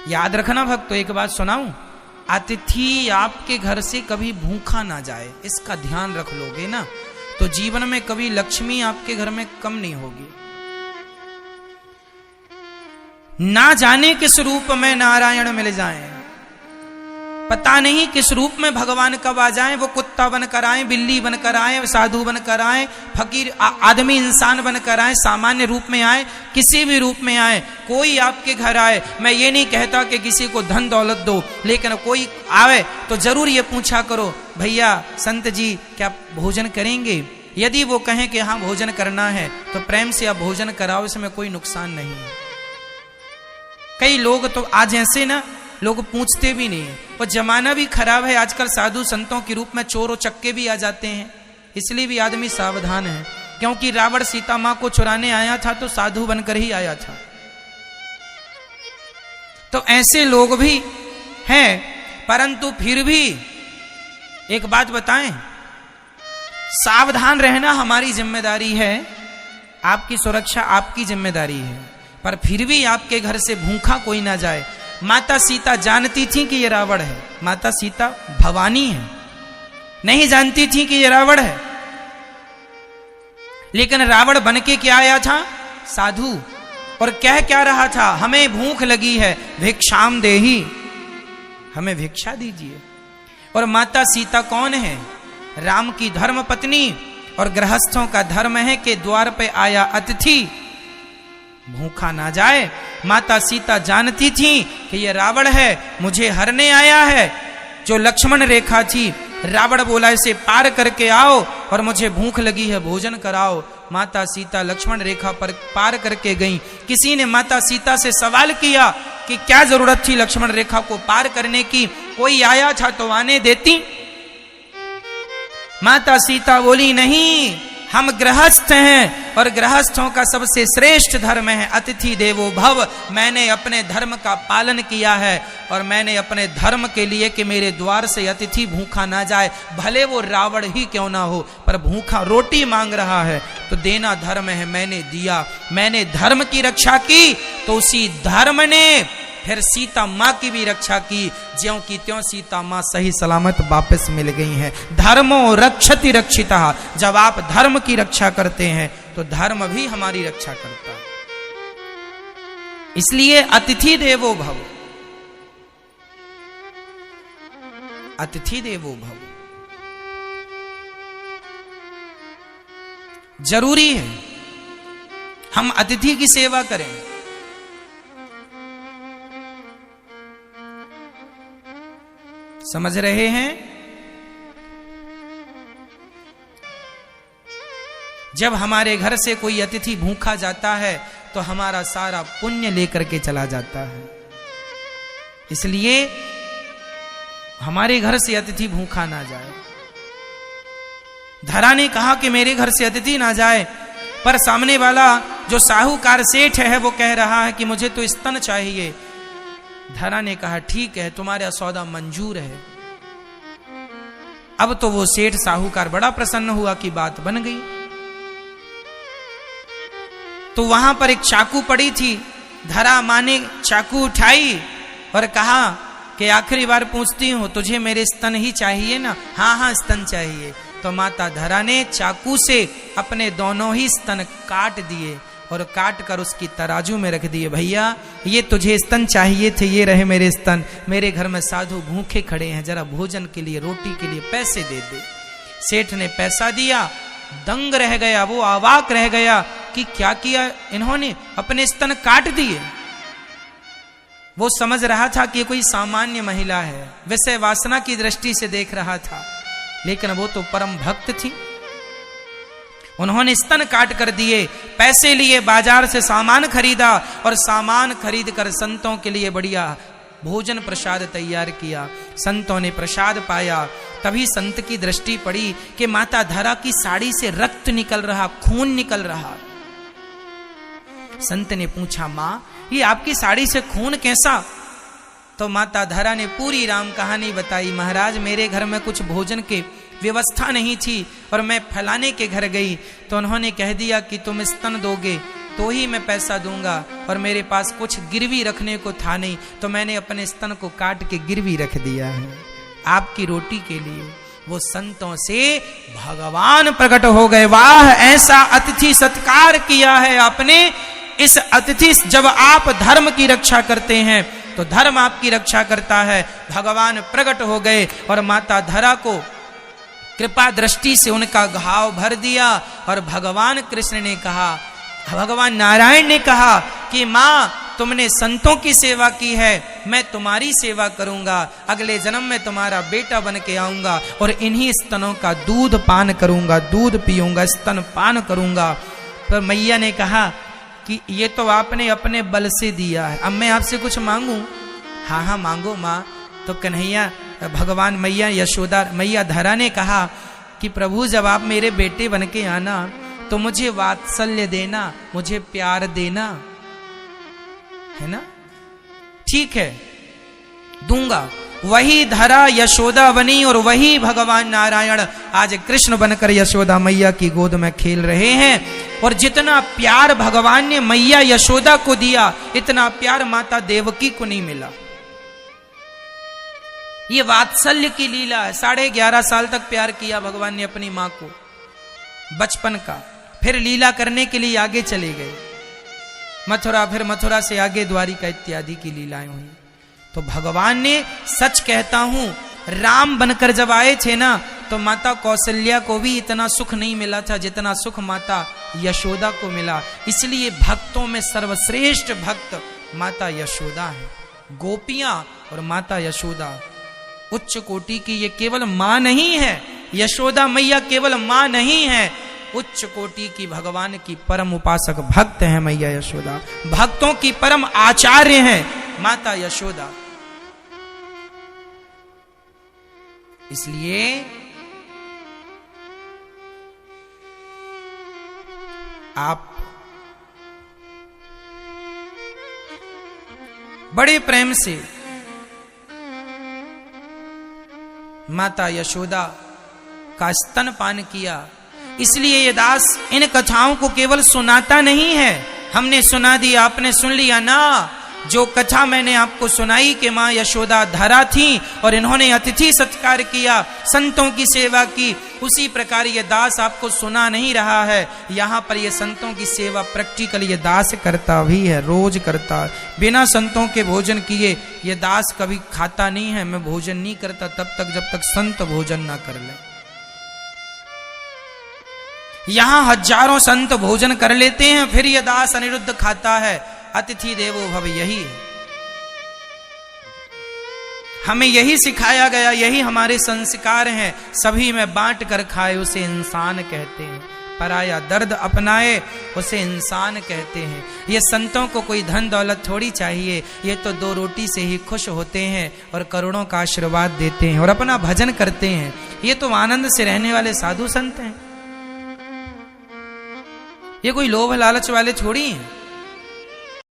याद रखना भक्तों, एक बात सुनाऊं, अतिथि आपके घर से कभी भूखा ना जाए, इसका ध्यान रख लोगे ना तो जीवन में कभी लक्ष्मी आपके घर में कम नहीं होगी। ना जाने किस रूप में नारायण मिल जाएं, पता नहीं किस रूप में भगवान कब आ जाएं, वो कुत्ता बनकर आए, बिल्ली बनकर आए, साधु बनकर आए, फकीर आदमी इंसान बनकर आए, सामान्य रूप में आए, किसी भी रूप में आए, कोई आपके घर आए। मैं ये नहीं कहता कि किसी को धन दौलत दो, लेकिन कोई आवे तो जरूर ये पूछा करो, भैया संत जी क्या भोजन करेंगे? यदि वो कहें कि हाँ भोजन करना है तो प्रेम से आप भोजन कराओ, इसमें कोई नुकसान नहीं है। कई लोग तो आज ऐसे ना लोग पूछते भी नहीं है, और जमाना भी खराब है, आजकल साधु संतों के रूप में चोर और चक्के भी आ जाते हैं, इसलिए भी आदमी सावधान है। क्योंकि रावण सीता मां को चुराने आया था तो साधु बनकर ही आया था। तो ऐसे लोग भी हैं, परंतु फिर भी एक बात बताएं, सावधान रहना हमारी जिम्मेदारी है, आपकी सुरक्षा आपकी जिम्मेदारी है, पर फिर भी आपके घर से भूखा कोई ना जाए। माता सीता जानती थी कि ये रावण है, माता सीता भवानी है, नहीं जानती थी कि ये रावण है, लेकिन रावण बन के क्या आया था? साधु। और कह क्या रहा था? हमें भूख लगी है, भिक्षाम देही, हमें भिक्षा दीजिए। और माता सीता कौन है? राम की धर्म पत्नी, और गृहस्थों का धर्म है कि द्वार पे आया अतिथि भूखा ना जाए। माता सीता जानती थी कि ये रावण है, मुझे हरने आया है। जो लक्ष्मण रेखा थी, रावण बोला इसे पार करके आओ और मुझे भूख लगी है, भोजन कराओ। माता सीता लक्ष्मण रेखा पर पार करके गई। किसी ने माता सीता से सवाल किया कि क्या जरूरत थी लक्ष्मण रेखा को पार करने की, कोई आया था तो आने देती? माता सीता बोली नहीं, हम गृहस्थ हैं और गृहस्थों का सबसे श्रेष्ठ धर्म है अतिथि देवो भव। मैंने अपने धर्म का पालन किया है और मैंने अपने धर्म के लिए कि मेरे द्वार से अतिथि भूखा ना जाए, भले वो रावण ही क्यों ना हो, पर भूखा रोटी मांग रहा है तो देना धर्म है, मैंने दिया। मैंने धर्म की रक्षा की तो उसी धर्म ने फिर सीता माँ की भी रक्षा की, ज्यों की त्यों सीता माँ सही सलामत वापस मिल गई हैं। धर्मो रक्षति रक्षिता, जब आप धर्म की रक्षा करते हैं तो धर्म भी हमारी रक्षा करता है। इसलिए अतिथि देवो भव, अतिथि देवो भव जरूरी है, हम अतिथि की सेवा करें। समझ रहे हैं? जब हमारे घर से कोई अतिथि भूखा जाता है तो हमारा सारा पुण्य लेकर के चला जाता है। इसलिए हमारे घर से अतिथि भूखा ना जाए। धरा ने कहा कि मेरे घर से अतिथि ना जाए, पर सामने वाला जो साहूकार सेठ है वो कह रहा है कि मुझे तो स्तन चाहिए। धरा ने कहा ठीक है, तुम्हारा सौदा मंजूर है। अब तो वो सेठ साहूकार बड़ा प्रसन्न हुआ कि बात बन गई। तो वहां पर एक चाकू पड़ी थी, धरा माँ ने चाकू उठाई और कहा कि आखिरी बार पूछती हूं, तुझे मेरे स्तन ही चाहिए ना? हाँ हाँ स्तन चाहिए। तो माता धरा ने चाकू से अपने दोनों ही स्तन काट दिए और काट कर उसकी तराजू में रख दिए। भैया ये तुझे स्तन चाहिए थे, ये रहे मेरे स्तन, मेरे घर में साधु भूखे खड़े हैं, जरा भोजन के लिए रोटी के लिए पैसे दे दे। सेठ ने पैसा दिया, दंग रह गया, वो अवाक रह गया कि क्या किया इन्होंने, अपने स्तन काट दिए। वो समझ रहा था कि कोई सामान्य महिला है, विषय वासना की दृष्टि से देख रहा था, लेकिन वो तो परम भक्त थी। उन्होंने स्तन काट कर दिए, पैसे लिए, बाजार से सामान खरीदा और सामान खरीद कर संतों के लिए बढ़िया भोजन प्रसाद तैयार किया। संतों ने प्रसाद पाया। तभी संत की दृष्टि पड़ी कि माता धरा की साड़ी से रक्त निकल रहा, खून निकल रहा। संत ने पूछा, मां ये आपकी साड़ी से खून कैसा? तो माता धरा ने पूरी राम कहानी बताई। महाराज मेरे घर में कुछ भोजन के व्यवस्था नहीं थी और मैं फलाने के घर गई तो उन्होंने कह दिया कि तुम स्तन दोगे। तो ही मैं पैसा दूंगा, और मेरे पास कुछ गिरवी रखने को था नहीं, तो मैंने अपने स्तन को काट के गिरवी रख दिया है आपकी रोटी के लिए। वो संतों से भगवान प्रकट हो गए। वाह, ऐसा अतिथि सत्कार किया है आपने। इस अतिथि, जब आप धर्म की रक्षा करते हैं तो धर्म आपकी रक्षा करता है। भगवान प्रकट हो गए और माता धरा को कृपा दृष्टि से उनका घाव भर दिया। और भगवान कृष्ण ने कहा, भगवान नारायण ने कहा कि मां, तुमने संतों की सेवा की है, मैं तुम्हारी सेवा करूंगा। अगले जन्म में तुम्हारा बेटा बन के आऊंगा और इन्हीं स्तनों का दूध पान करूंगा, दूध पीऊंगा, स्तन पान करूंगा। पर मैया ने कहा कि ये तो आपने अपने बल से दिया है, अब मैं आपसे कुछ मांगू? हाँ हाँ मांगो माँ। तो कन्हैया, भगवान मैया यशोदा, मैया धरा ने कहा कि प्रभु, जब आप मेरे बेटे बन के आना तो मुझे वात्सल्य देना, मुझे प्यार देना, है ना? ठीक है, दूंगा। वही धरा यशोदा बनी और वही भगवान नारायण आज कृष्ण बनकर यशोदा मैया की गोद में खेल रहे हैं। और जितना प्यार भगवान ने मैया यशोदा को दिया, इतना प्यार माता देवकी को नहीं मिला। ये वात्सल्य की लीला है। 11.5 साल तक प्यार किया भगवान ने अपनी मां को, बचपन का। फिर लीला करने के लिए आगे चले गए मथुरा, फिर मथुरा से आगे द्वारिका इत्यादि की लीलाएं हुई। तो भगवान ने, सच कहता हूं, राम बनकर जब आए थे ना, तो माता कौशल्या को भी इतना सुख नहीं मिला था जितना सुख माता यशोदा को मिला। इसलिए भक्तों में सर्वश्रेष्ठ भक्त माता यशोदा है। गोपियां और माता यशोदा उच्च कोटि की। ये केवल मां नहीं है, यशोदा मैया केवल मां नहीं है, उच्च कोटि की भगवान की परम उपासक भक्त है मैया यशोदा। भक्तों की परम आचार्य है माता यशोदा। इसलिए आप बड़े प्रेम से माता यशोदा का स्तनपान किया। इसलिए ये दास इन कथाओं को केवल सुनाता नहीं है, हमने सुना दी, आपने सुन लिया ना। जो कथा मैंने आपको सुनाई कि मां यशोदा धरा थी और इन्होंने अतिथि सत्कार किया, संतों की सेवा की, उसी प्रकार ये दास आपको सुना नहीं रहा है। यहाँ पर ये संतों की सेवा प्रैक्टिकल ये दास करता भी है, रोज करता है। बिना संतों के भोजन किए ये दास कभी खाता नहीं है। मैं भोजन नहीं करता तब तक जब तक संत भोजन ना कर ले। यहां हजारों संत भोजन कर लेते हैं, फिर ये दास अनिरुद्ध खाता है। अतिथि देवो भव यही है, हमें यही सिखाया गया, यही हमारे संस्कार हैं। सभी में बांट कर खाए उसे इंसान कहते हैं, पराया दर्द अपनाए उसे इंसान कहते हैं। ये संतों को कोई धन दौलत थोड़ी चाहिए, ये तो 2 रोटी से ही खुश होते हैं और करोड़ों का आशीर्वाद देते हैं और अपना भजन करते हैं। ये तो आनंद से रहने वाले साधु संत हैं, ये कोई लोभ लालच वाले थोड़ी हैं।